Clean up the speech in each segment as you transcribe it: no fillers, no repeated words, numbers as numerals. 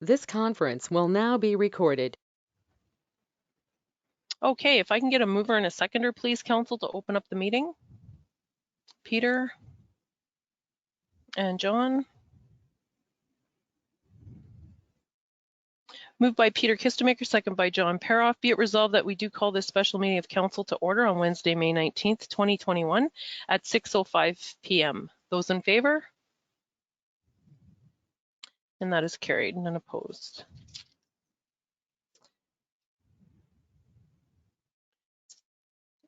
This conference will now be recorded. Okay, if I can get a mover and a seconder, please, council, to open up the meeting. Peter and John. Moved by Peter Kistemaker, second by John Paroff. Be it resolved that we do call this special meeting of council to order on Wednesday, May 19th, 2021 at 6:05 p.m. Those in favor? And that is carried, none opposed.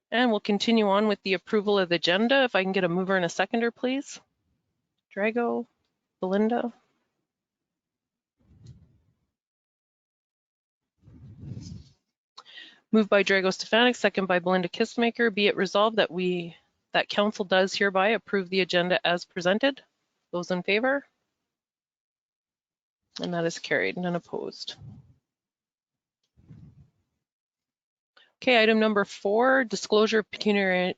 And we'll continue on with the approval of the agenda. If I can get a mover and a seconder, please. Drago, Belinda. Moved by Drago Stefanik, second by Belinda Kistemaker. Be it resolved that council does hereby approve the agenda as presented. Those in favor? And that is carried, none opposed. Okay, item number 4, disclosure of pecuniary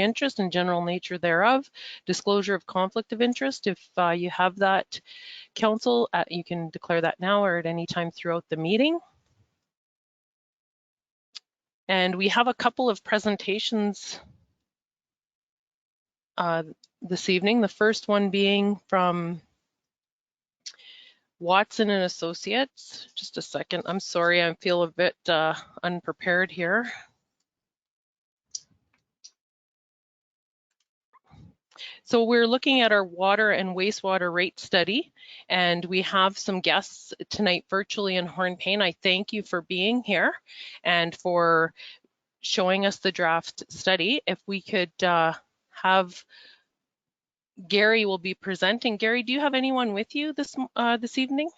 interest and general nature thereof. Disclosure of conflict of interest. If you have that, council, you can declare that now or at any time throughout the meeting. And we have a couple of presentations this evening. The first one being from Watson and Associates. Just a second. I'm sorry, I feel a bit unprepared here. So we're looking at our water and wastewater rate study, and we have some guests tonight virtually in Hornpain. I thank you for being here and for showing us the draft study. If we could have Gary will be presenting. Gary, do you have anyone with you this evening?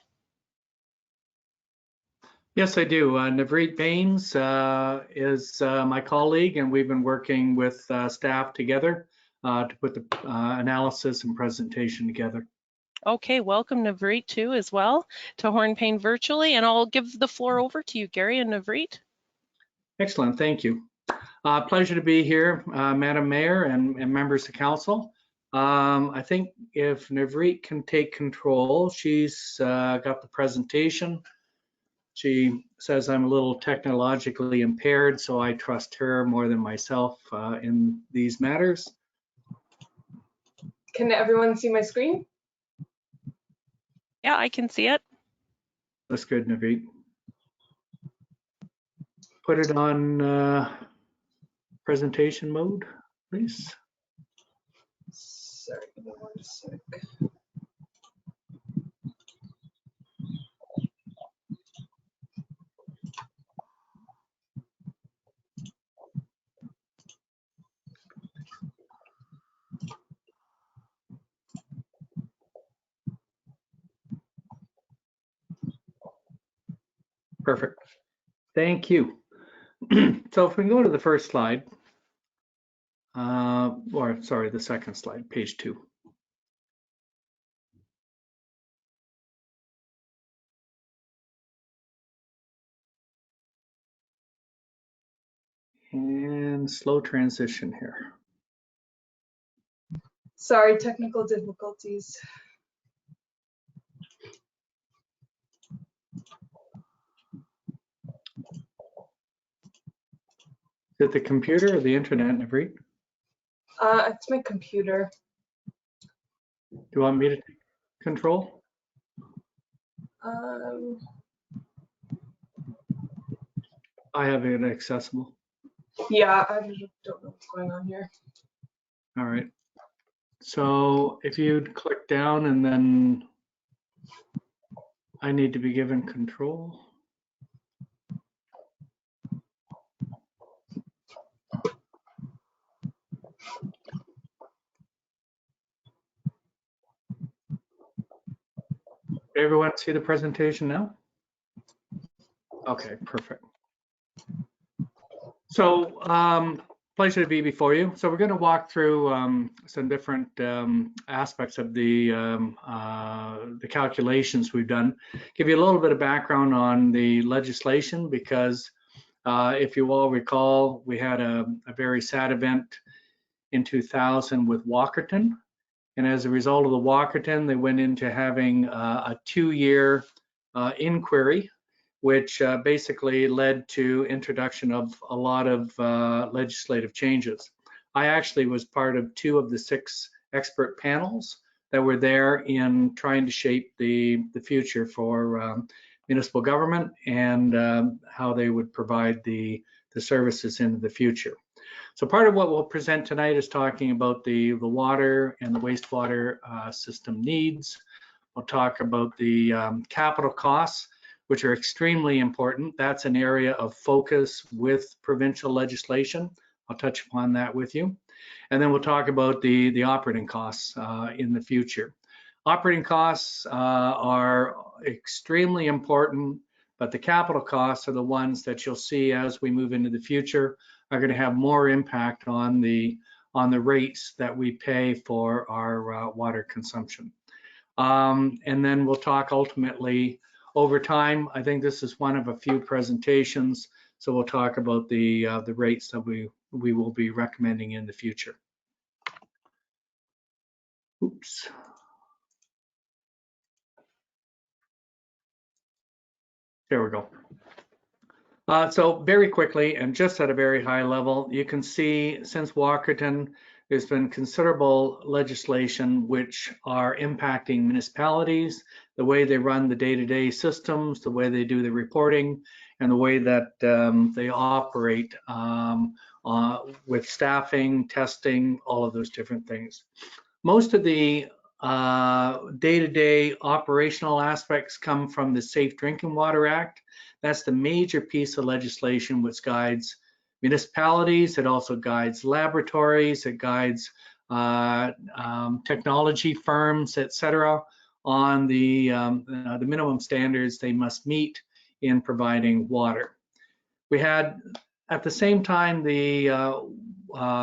Yes, I do. Navreet Baines is my colleague, and we've been working with staff together to put the analysis and presentation together. Okay, welcome Navreet too as well to Hornpain virtually, and I'll give the floor over to you, Gary and Navreet. Excellent, thank you. Pleasure to be here, Madam Mayor and members of council. I think if Navreet can take control, she's got the presentation. She says I'm a little technologically impaired, so I trust her more than myself in these matters. Can everyone see my screen? Yeah, I can see it. That's good, Navreet. Put it on presentation mode, please. Sorry, give me 1 sec. Perfect. Thank you. So if we go to the first slide, or sorry, the second slide, page 2. And slow transition here. Sorry, technical difficulties. Is it the computer or the internet, Navreet? It's my computer. Do you want me to take control? I have it accessible. Yeah, I don't know what's going on here. All right. So if you'd click down and then I need to be given control. Everyone see the presentation now? Okay, perfect. So pleasure to be before you. So we're going to walk through some different aspects of the calculations we've done. Give you a little bit of background on the legislation, because if you all recall, we had a very sad event in 2000 with Walkerton, And as a result of the Walkerton, they went into having a 2-year inquiry, which basically led to introduction of a lot of legislative changes. I actually was part of 2 of the 6 expert panels that were there in trying to shape the future for municipal government and how they would provide the services into the future. So part of what we'll present tonight is talking about the water and the wastewater system needs. We'll talk about the capital costs, which are extremely important. That's an area of focus with provincial legislation. I'll touch upon that with you. And then we'll talk about the operating costs in the future. Operating costs are extremely important, but the capital costs are the ones that you'll see as we move into the future are going to have more impact on the rates that we pay for our water consumption. And then we'll talk ultimately over time. I think this is one of a few presentations, so we'll talk about the rates that we will be recommending in the future. Oops. There we go. So very quickly and just at a very high level, you can see since Walkerton, there's been considerable legislation which are impacting municipalities, the way they run the day-to-day systems, the way they do the reporting, and the way that they operate with staffing, testing, all of those different things. Most of the day-to-day operational aspects come from the Safe Drinking Water Act. That's the major piece of legislation which guides municipalities. It also guides laboratories. It guides technology firms, etc., on the minimum standards they must meet in providing water. We had, at the same time the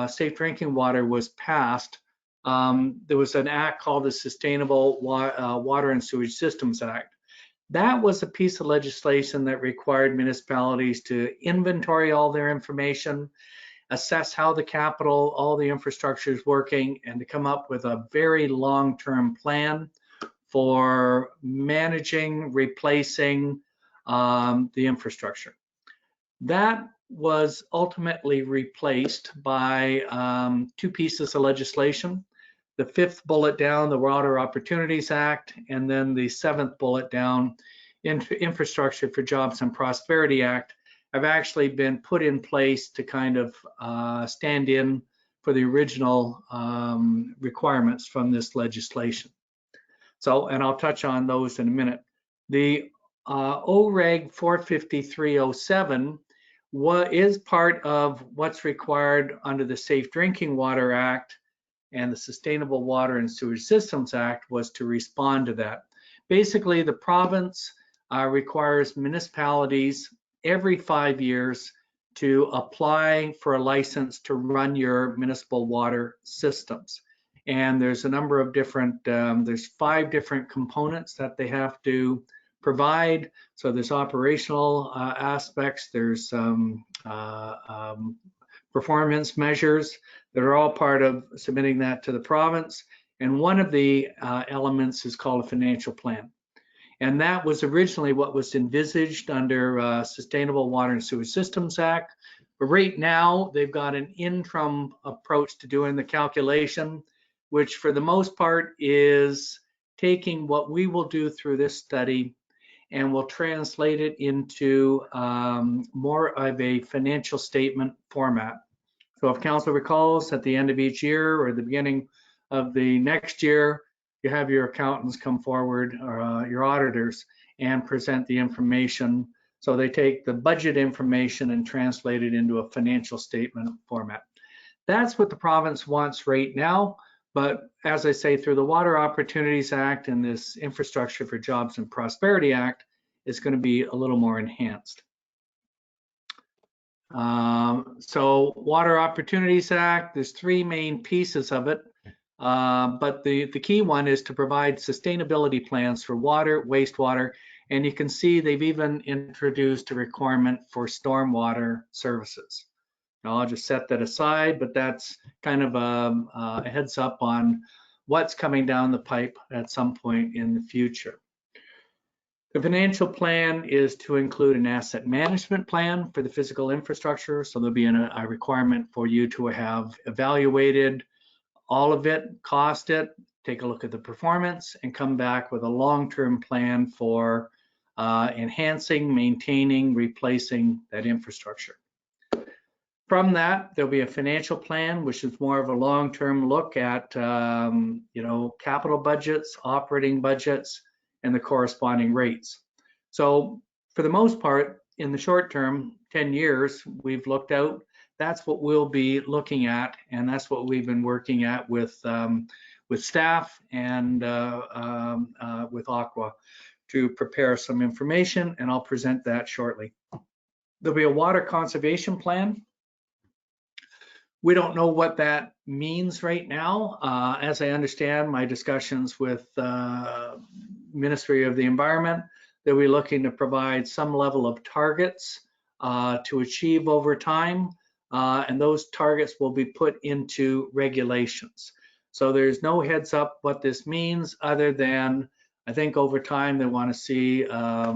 Safe Drinking Water was passed, there was an act called the Sustainable Water and Sewage Systems Act. That was a piece of legislation that required municipalities to inventory all their information, assess how the capital, all the infrastructure is working, and to come up with a very long-term plan for managing, replacing the infrastructure. That was ultimately replaced by 2 pieces of legislation. The 5th bullet down, the Water Opportunities Act, and then the 7th bullet down, Infrastructure for Jobs and Prosperity Act, have actually been put in place to kind of stand in for the original requirements from this legislation. So, and I'll touch on those in a minute. The OREG 45307 is part of what's required under the Safe Drinking Water Act, and the Sustainable Water and Sewage Systems Act was to respond to that. Basically, the province requires municipalities every 5 years to apply for a license to run your municipal water systems. And there's a number of different, there's 5 different components that they have to provide. So there's operational aspects, there's performance measures that are all part of submitting that to the province. And one of the elements is called a financial plan. And that was originally what was envisaged under Sustainable Water and Sewage Systems Act. But right now, they've got an interim approach to doing the calculation, which for the most part is taking what we will do through this study and we'll translate it into more of a financial statement format. So if council recalls, at the end of each year or the beginning of the next year, you have your accountants come forward, or your auditors, and present the information. So they take the budget information and translate it into a financial statement format. That's what the province wants right now. But as I say, through the Water Opportunities Act and this Infrastructure for Jobs and Prosperity Act, it's going to be a little more enhanced. So Water Opportunities Act, there's 3 main pieces of it. But the key one is to provide sustainability plans for water, wastewater, and you can see they've even introduced a requirement for stormwater services. Now I'll just set that aside, but that's kind of a heads up on what's coming down the pipe at some point in the future. The financial plan is to include an asset management plan for the physical infrastructure. So there'll be a requirement for you to have evaluated all of it, cost it, take a look at the performance, and come back with a long-term plan for enhancing, maintaining, replacing that infrastructure. From that, there'll be a financial plan, which is more of a long-term look at capital budgets, operating budgets, and the corresponding rates. So for the most part, in the short term, 10 years, we've looked out. That's what we'll be looking at, and that's what we've been working at with staff and with Aqua to prepare some information, and I'll present that shortly. There'll be a water conservation plan. We don't know what that means right now. As I understand my discussions with Ministry of the Environment, they'll be looking to provide some level of targets to achieve over time, and those targets will be put into regulations. So there's no heads up what this means, other than I think over time they want to see a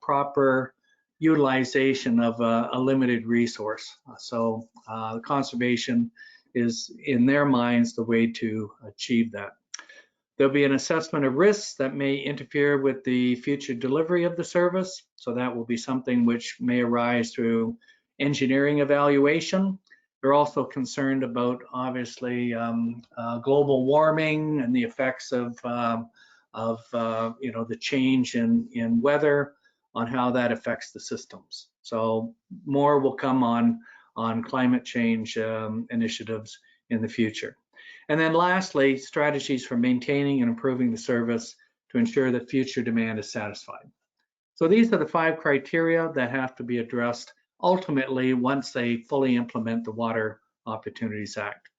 proper utilization of a limited resource. So conservation is, in their minds, the way to achieve that. There'll be an assessment of risks that may interfere with the future delivery of the service. So that will be something which may arise through engineering evaluation. They're also concerned about, obviously, global warming and the effects of the change in weather, on how that affects the systems. So more will come on climate change initiatives in the future. And then lastly, strategies for maintaining and improving the service to ensure that future demand is satisfied. So these are the 5 criteria that have to be addressed ultimately once they fully implement the Water Opportunities Act.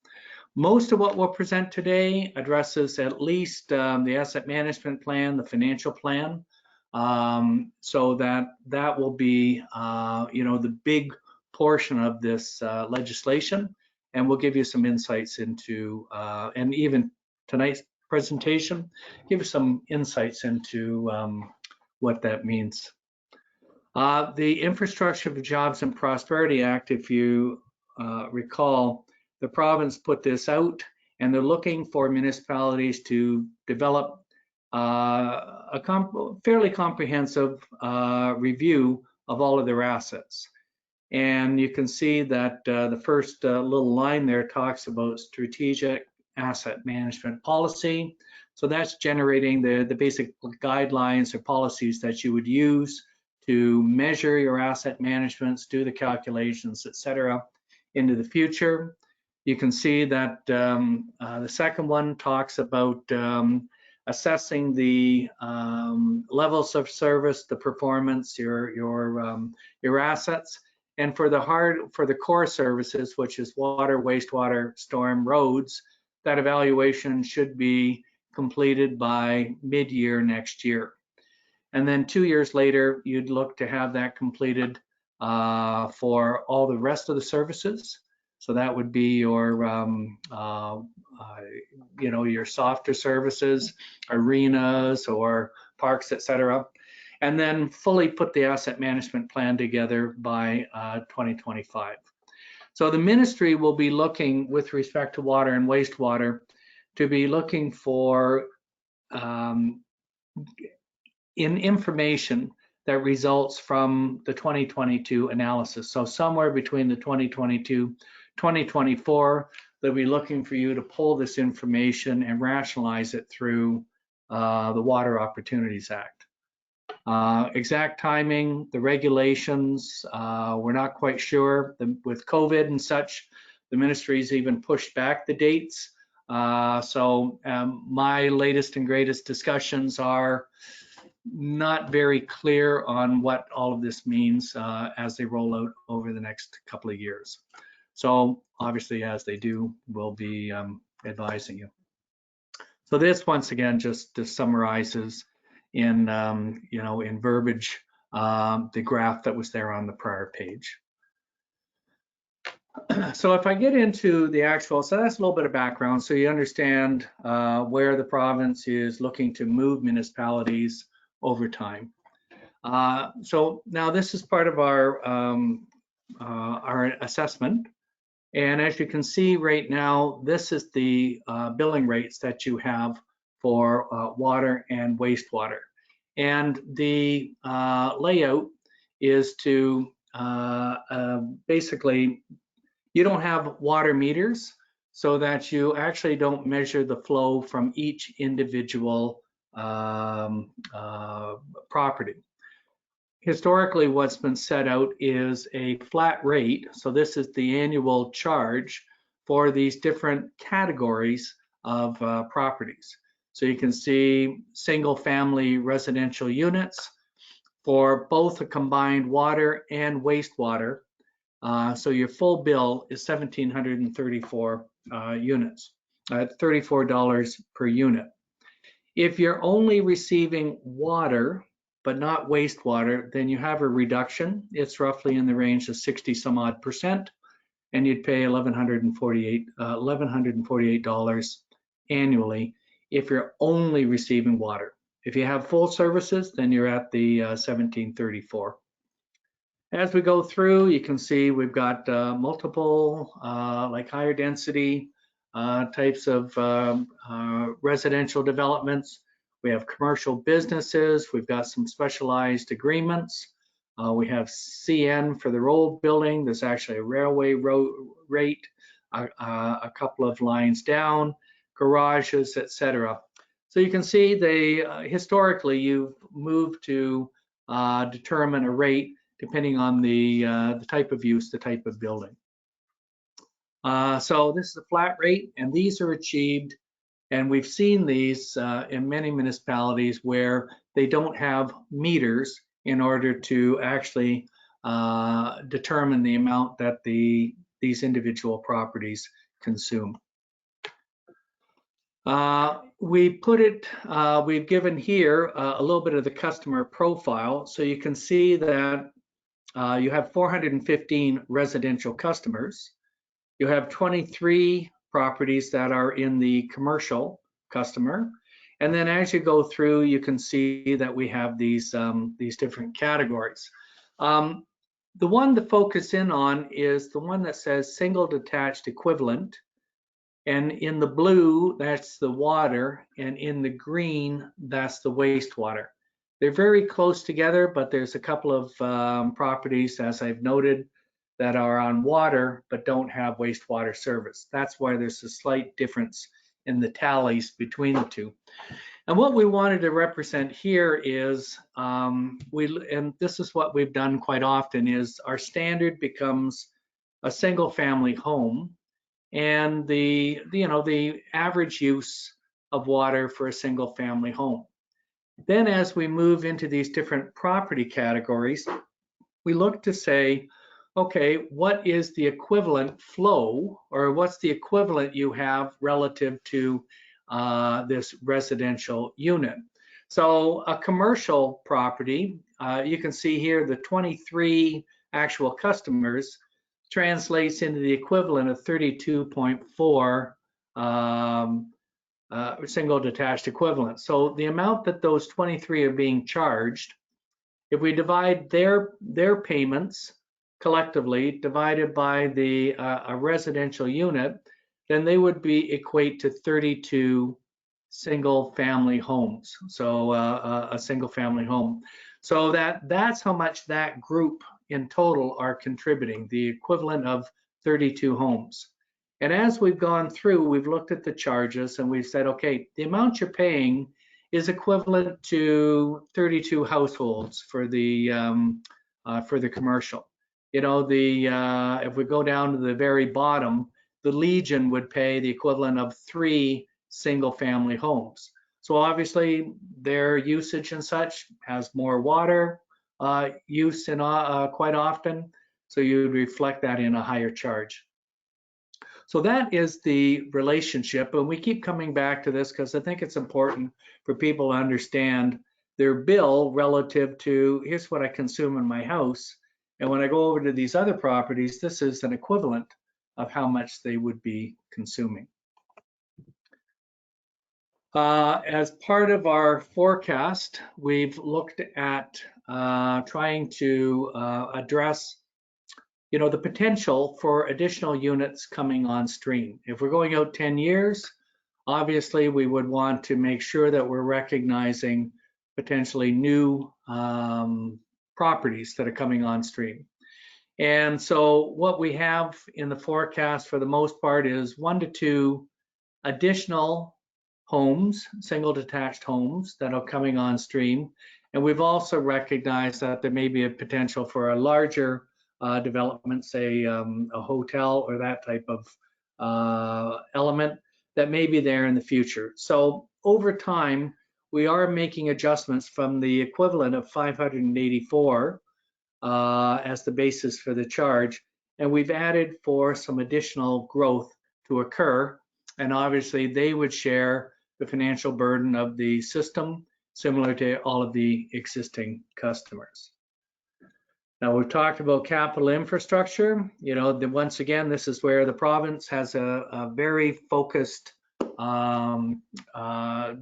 Most of what we'll present today addresses at least the asset management plan, the financial plan, so that will be the big portion of this legislation, and we'll give you some insights into, and even tonight's presentation, give you some insights into what that means. The Infrastructure for Jobs and Prosperity Act, if you recall, the province put this out, and they're looking for municipalities to develop a fairly comprehensive review of all of their assets. And you can see that the first little line there talks about strategic asset management policy. So that's generating the basic guidelines or policies that you would use to measure your asset managements, do the calculations, etc., into the future. You can see that the second one talks about assessing the levels of service, the performance, your assets, and for the core services, which is water, wastewater, storm, roads, that evaluation should be completed by mid-year next year. And then 2 years later, you'd look to have that completed for all the rest of the services. So that would be your softer services, arenas or parks, etc. And then fully put the asset management plan together by 2025. So the ministry will be looking, with respect to water and wastewater, to be looking for information that results from the 2022 analysis. So somewhere between the 2022, 2024, they'll be looking for you to pull this information and rationalize it through the Water Opportunities Act. Exact timing, the regulations, we're not quite sure. With COVID and such, the ministry's even pushed back the dates. So my latest and greatest discussions are not very clear on what all of this means as they roll out over the next couple of years. So obviously, as they do, we'll be advising you. So this, once again, just summarizes in in verbiage the graph that was there on the prior page. So if I get into the actual, so that's a little bit of background, so you understand where the province is looking to move municipalities over time. So now this is part of our assessment. And as you can see right now, this is the billing rates that you have for water and wastewater. And the layout is to basically, you don't have water meters so that you actually don't measure the flow from each individual property. Historically, what's been set out is a flat rate. So this is the annual charge for these different categories of properties. So you can see single family residential units for both a combined water and wastewater. So your full bill is 1,734 units, $34 per unit. If you're only receiving water, but not wastewater, then you have a reduction. It's roughly in the range of 60 some odd %, and you'd pay $1,148 annually if you're only receiving water. If you have full services, then you're at the 1,734. As we go through, you can see we've got multiple, like higher density types of residential developments. We have commercial businesses. We've got some specialized agreements. We have CN for the road building. There's actually a railway road rate, a couple of lines down, garages, etc. So you can see they historically you've moved to determine a rate depending on the type of use, the type of building. So this is a flat rate, and these are achieved, and we've seen these in many municipalities where they don't have meters in order to actually determine the amount that these individual properties consume. We've given here a little bit of the customer profile, so you can see that you have 415 residential customers. You have 23 properties that are in the commercial customer. And then as you go through, you can see that we have these different categories. The one to focus in on is the one that says single detached equivalent. And in the blue, that's the water. And in the green, that's the wastewater. They're very close together, but there's a couple of properties, as I've noted, that are on water but don't have wastewater service. That's why there's a slight difference in the tallies between the two. And what we wanted to represent here is, and this is what we've done quite often, is our standard becomes a single family home, and the average use of water for a single family home. Then as we move into these different property categories, we look to say, okay, what is the equivalent flow, or what's the equivalent you have relative to this residential unit? So a commercial property, you can see here the 23 actual customers translates into the equivalent of 32.4 single detached equivalent. So the amount that those 23 are being charged, if we divide their payments collectively divided by the a residential unit, then they would equate to 32 single family homes. So a single family home. So that's how much that group in total are contributing, the equivalent of 32 homes. And as we've gone through, we've looked at the charges and we've said, okay, the amount you're paying is equivalent to 32 households for the commercial. You know, if we go down to the very bottom, the Legion would pay the equivalent of 3 single family homes. So obviously their usage and such has more water use in, quite often. So you would reflect that in a higher charge. So that is the relationship, and we keep coming back to this because I think it's important for people to understand their bill relative to, here's what I consume in my house, and when I go over to these other properties, this is an equivalent of how much they would be consuming. As part of our forecast, we've looked at trying to address, the potential for additional units coming on stream. If we're going out 10 years, obviously we would want to make sure that we're recognizing potentially new properties that are coming on stream. And so what we have in the forecast for the most part is 1 to 2 additional homes, single detached homes that are coming on stream. And we've also recognized that there may be a potential for a larger development, say a hotel or that type of element that may be there in the future. So over time, we are making adjustments from the equivalent of 584 as the basis for the charge. And we've added for some additional growth to occur. And obviously they would share the financial burden of the system, similar to all of the existing customers. Now we've talked about capital infrastructure. Once again, this is where the province has a very focused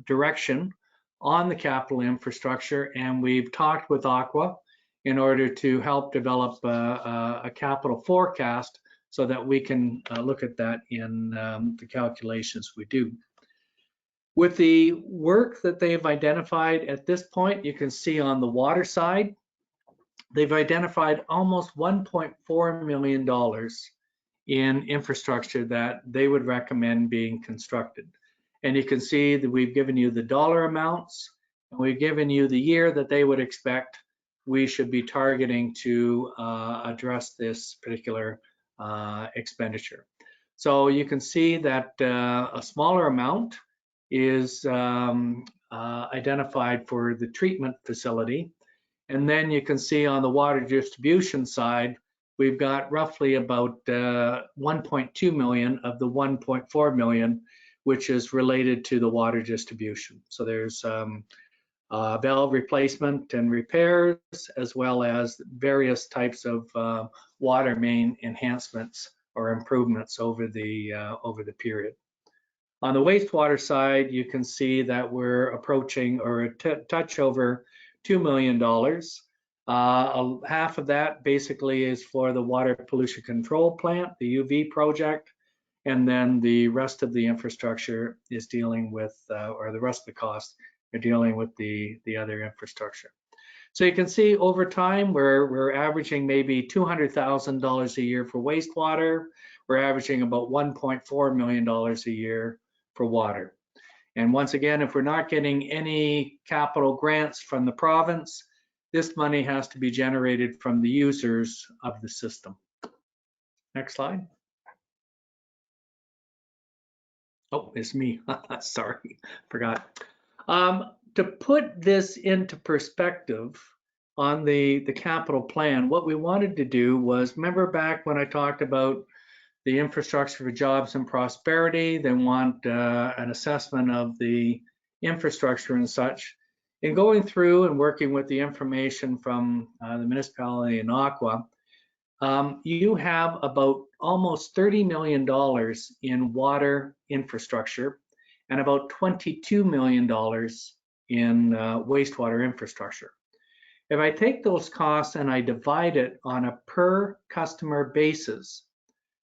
direction on the capital infrastructure, and we've talked with Aqua in order to help develop a capital forecast so that we can look at that in the calculations we do. With the work that they've identified at this point, you can see on the water side, they've identified almost $1.4 million in infrastructure that they would recommend being constructed. And you can see that we've given you the dollar amounts, and we've given you the year that they would expect we should be targeting to address this particular expenditure. So you can see that a smaller amount is identified for the treatment facility. And then you can see on the water distribution side, we've got roughly about 1.2 million of the 1.4 million, which is related to the water distribution. So there's valve replacement and repairs, as well as various types of water main enhancements or improvements over the period. On the wastewater side, you can see that we're approaching or a touch over $2 million. Half of that basically is for the water pollution control plant, the UV project, and then the rest of the infrastructure is dealing with, or the rest of the costs are dealing with the other infrastructure. So you can see over time, we're averaging maybe $200,000 a year for wastewater. We're averaging about $1.4 million a year for water. And once again, if we're not getting any capital grants from the province, this money has to be generated from the users of the system. Next slide. Oh, it's me. Sorry, forgot. To put this into perspective on the capital plan, what we wanted to do was, remember back when I talked about the infrastructure for jobs and prosperity, they want an assessment of the infrastructure and such. In going through and working with the information from the municipality in Aqua, you have about almost $30 million in water infrastructure and about $22 million in wastewater infrastructure. If I take those costs and I divide it on a per customer basis,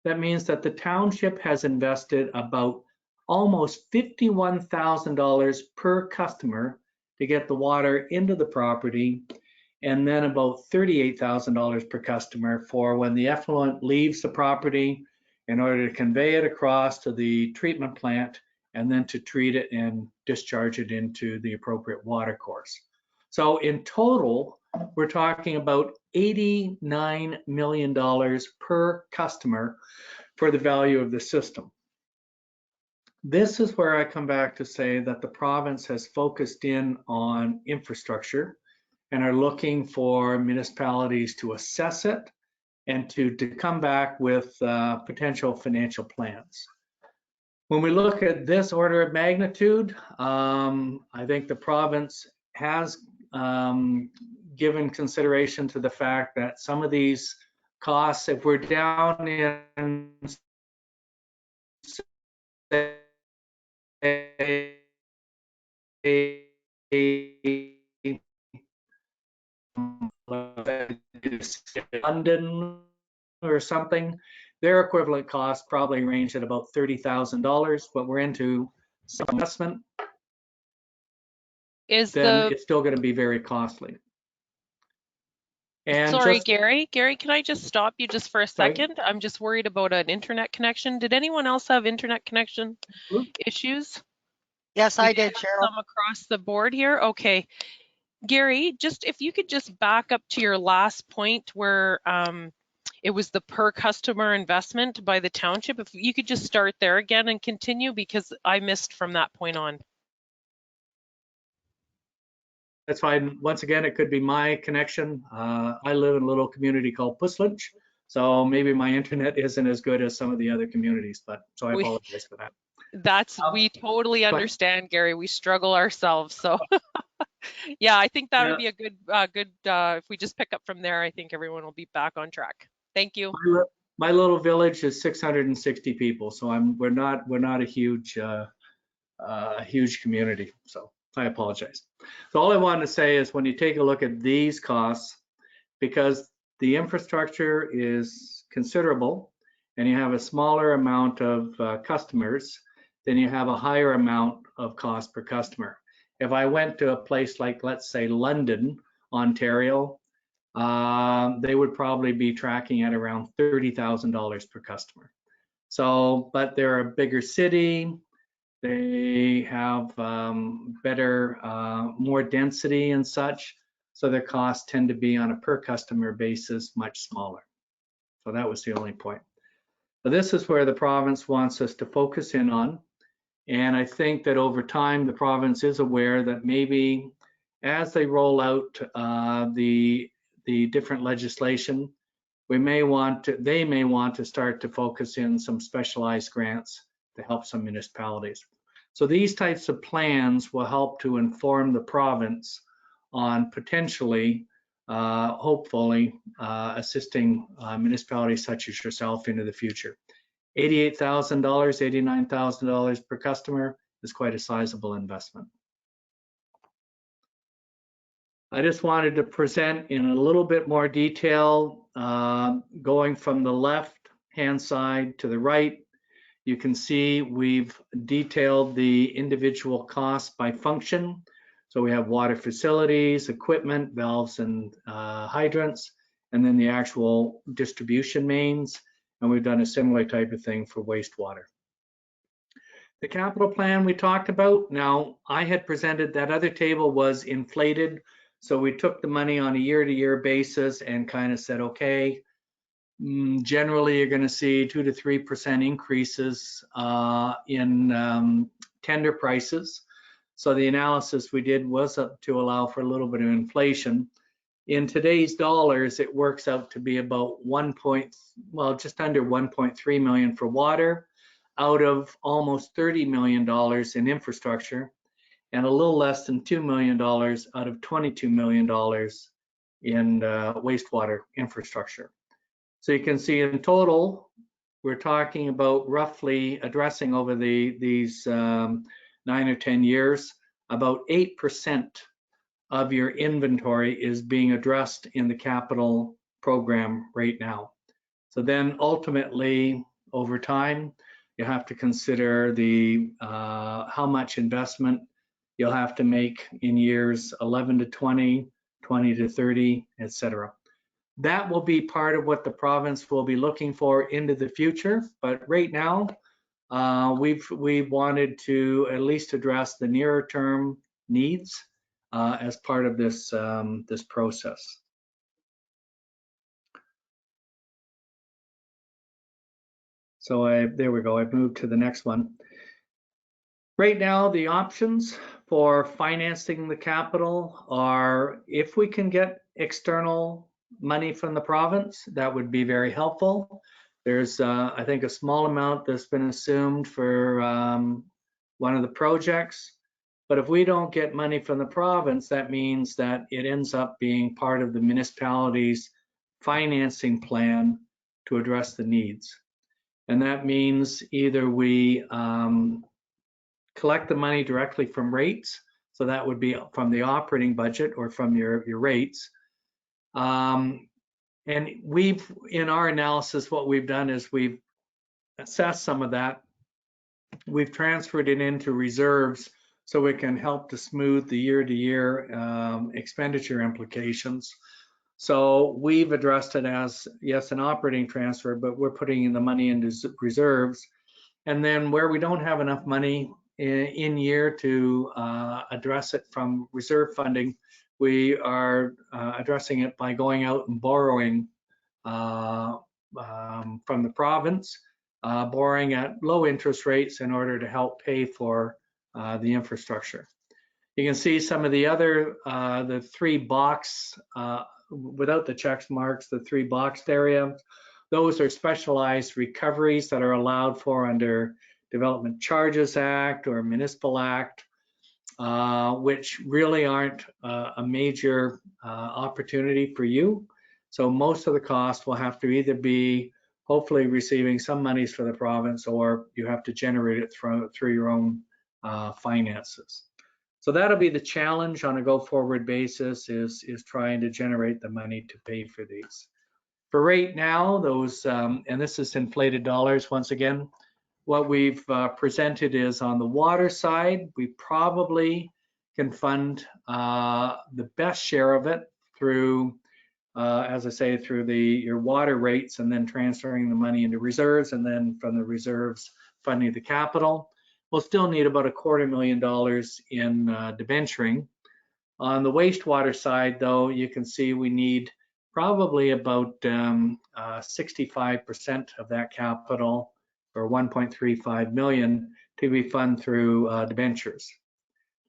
that means that the township has invested about almost $51,000 per customer to get the water into the property, and then about $38,000 per customer for when the effluent leaves the property in order to convey it across to the treatment plant and then to treat it and discharge it into the appropriate water course. So in total, we're talking about $89 million per customer for the value of the system. This is where I come back to say that the province has focused in on infrastructure and are looking for municipalities to assess it and to come back with potential financial plans. When we look at this order of magnitude, I think the province has given consideration to the fact that some of these costs, if we're down in London or something, their equivalent costs probably range at about $30,000, but we're into some investment, then it's still going to be very costly. And Sorry, just, Gary. Gary, can I just stop you just for a second? I'm just worried about an internet connection. Did anyone else have internet connection issues? Yes, We I did, have Cheryl. some across the board here. Okay. Gary, just if you could just back up to your last point where it was the per customer investment by the township. If you could just start there again and continue, because I missed from that point on. that's fine. Once again, it could be my connection. I live in a little community called Puslinch, so maybe my internet isn't as good as some of the other communities, but so I apologize for that. We totally understand, Gary. We struggle ourselves, so yeah, I think that would be a good if we just pick up from there. I think everyone will be back on track. Thank you. My little village is 660 people, so we're not a huge huge community. So I apologize. So all I wanted to say is when you take a look at these costs, because the infrastructure is considerable and you have a smaller amount of customers, then you have a higher amount of cost per customer. If I went to a place like, let's say, London, Ontario, they would probably be tracking at around $30,000 per customer. So, but they're a bigger city, they have better, more density and such, so their costs tend to be on a per customer basis much smaller. So that was the only point. But this is where the province wants us to focus in on. And I think that over time, the province is aware that maybe as they roll out the different legislation, they may want to start to focus in some specialized grants to help some municipalities. So these types of plans will help to inform the province on potentially, hopefully, assisting municipalities such as yourself into the future. $88,000, $89,000 per customer is quite a sizable investment. I just wanted to present in a little bit more detail, going from the left-hand side to the right. You can see we've detailed the individual costs by function. So we have water facilities, equipment, valves and hydrants, and then the actual distribution mains. And we've done a similar type of thing for wastewater. The capital plan we talked about. Now, I had presented that other table was inflated. So we took the money on a year-to-year basis and kind of said, okay, generally you're going to see 2 to 3% increases in tender prices. So the analysis we did was up to allow for a little bit of inflation. In today's dollars, it works out to be about just under 1.3 million for water, out of almost $30 million in infrastructure, and a little less than $2 million out of $22 million in wastewater infrastructure. So you can see in total, we're talking about roughly addressing over these 9 or 10 years, about 8% of your inventory is being addressed in the capital program right now. So then ultimately, over time, you have to consider the how much investment you'll have to make in years 11 to 20, 20 to 30, etc. That will be part of what the province will be looking for into the future. But right now, we've wanted to at least address the nearer term needs as part of this this process. So there we go. I've moved to the next one. Right now, the options for financing the capital are, if we can get external money from the province, that would be very helpful. There's, I think, a small amount that's been assumed for one of the projects. But if we don't get money from the province, that means that it ends up being part of the municipality's financing plan to address the needs. And that means either we collect the money directly from rates. So that would be from the operating budget or from your rates. And in our analysis, what we've done is we've assessed some of that. We've transferred it into reserves so it can help to smooth the year-to-year expenditure implications. So we've addressed it as, yes, an operating transfer, but we're putting in the money into reserves. And then where we don't have enough money in year to address it from reserve funding, we are addressing it by going out and borrowing from the province, borrowing at low interest rates in order to help pay for the infrastructure. You can see some of the other, the 3 box, without the check marks, the 3 boxed areas. Those are specialized recoveries that are allowed for under Development Charges Act or Municipal Act, which really aren't a major opportunity for you. So most of the cost will have to either be hopefully receiving some monies for the province, or you have to generate it through your own finances. So that'll be the challenge on a go-forward basis, is trying to generate the money to pay for these. For right now, those, and this is inflated dollars once again, what we've presented is on the water side, we probably can fund the best share of it through, as I say, through your water rates, and then transferring the money into reserves, and then from the reserves funding the capital. We'll still need about $250,000 in debenturing. On the wastewater side, though, you can see we need probably about 65% of that capital, or 1.35 million, to be funded through debentures.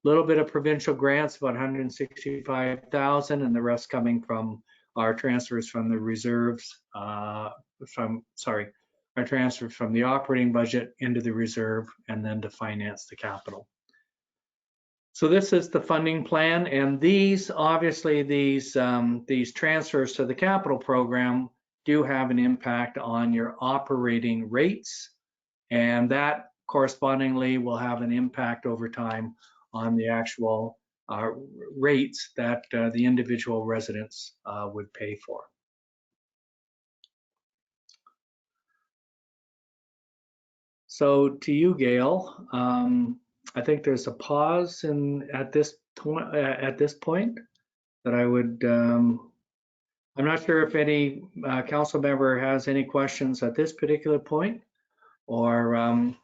A little bit of provincial grants, about 165,000, and the rest coming from our transfers from the reserves, our transfers from the operating budget into the reserve, and then to finance the capital. So this is the funding plan, and these, obviously, these transfers to the capital program do have an impact on your operating rates, and that correspondingly will have an impact over time on the actual rates that the individual residents would pay for. So to you, Gail, I think there's a pause at this point that I would. I'm not sure if any council member has any questions at this particular point, or I'd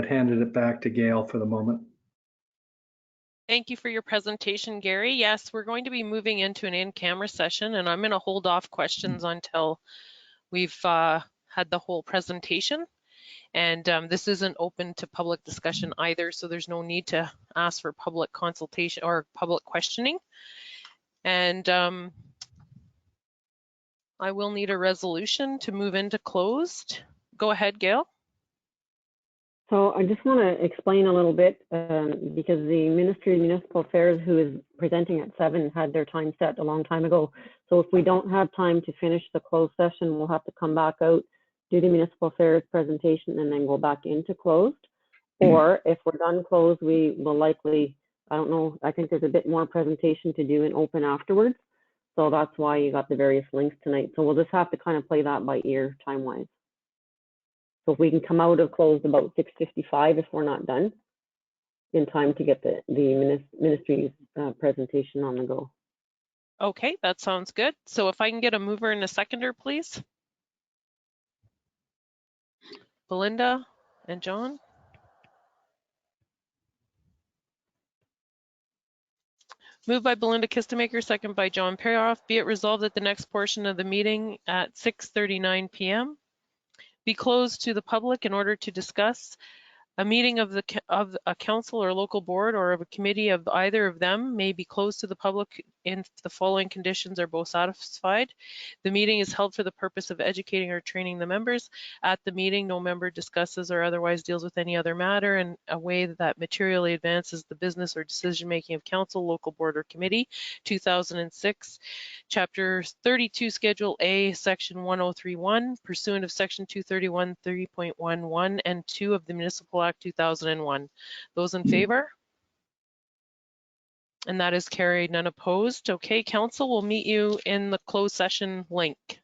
handed it back to Gail for the moment. Thank you for your presentation, Gary. Yes, we're going to be moving into an in-camera session, and I'm going to hold off questions until we've had the whole presentation. And this isn't open to public discussion either, so there's no need to ask for public consultation or public questioning. And I will need a resolution to move into closed. Go ahead, Gail. So I just want to explain a little bit because the Ministry of Municipal Affairs, who is presenting at 7, had their time set a long time ago. So if we don't have time to finish the closed session, we'll have to come back out, do the Municipal Affairs presentation, and then go back into closed. Or if we're done closed, we will likely, I don't know, I think there's a bit more presentation to do in open afterwards. So that's why you got the various links tonight. So we'll just have to kind of play that by ear time-wise. So if we can come out of closed about 6:55 if we're not done, in time to get the ministry's presentation on the go. Okay, that sounds good. So if I can get a mover and a seconder, please. Belinda and John. Moved by Belinda Kistemaker, second by John Perroff. Be it resolved that the next portion of the meeting at 6:39 p.m. be closed to the public in order to discuss a meeting of a council or local board or of a committee of either of them may be closed to the public if the following conditions are both satisfied. The meeting is held for the purpose of educating or training the members. At the meeting, no member discusses or otherwise deals with any other matter in a way that materially advances the business or decision-making of council, local board, or committee. 2006, Chapter 32, Schedule A, Section 1031, pursuant of Section 231, 3.11 and 2 of the Municipal Act 2001. Those in favor? And that is carried, none opposed. Okay, council, will meet you in the closed session link.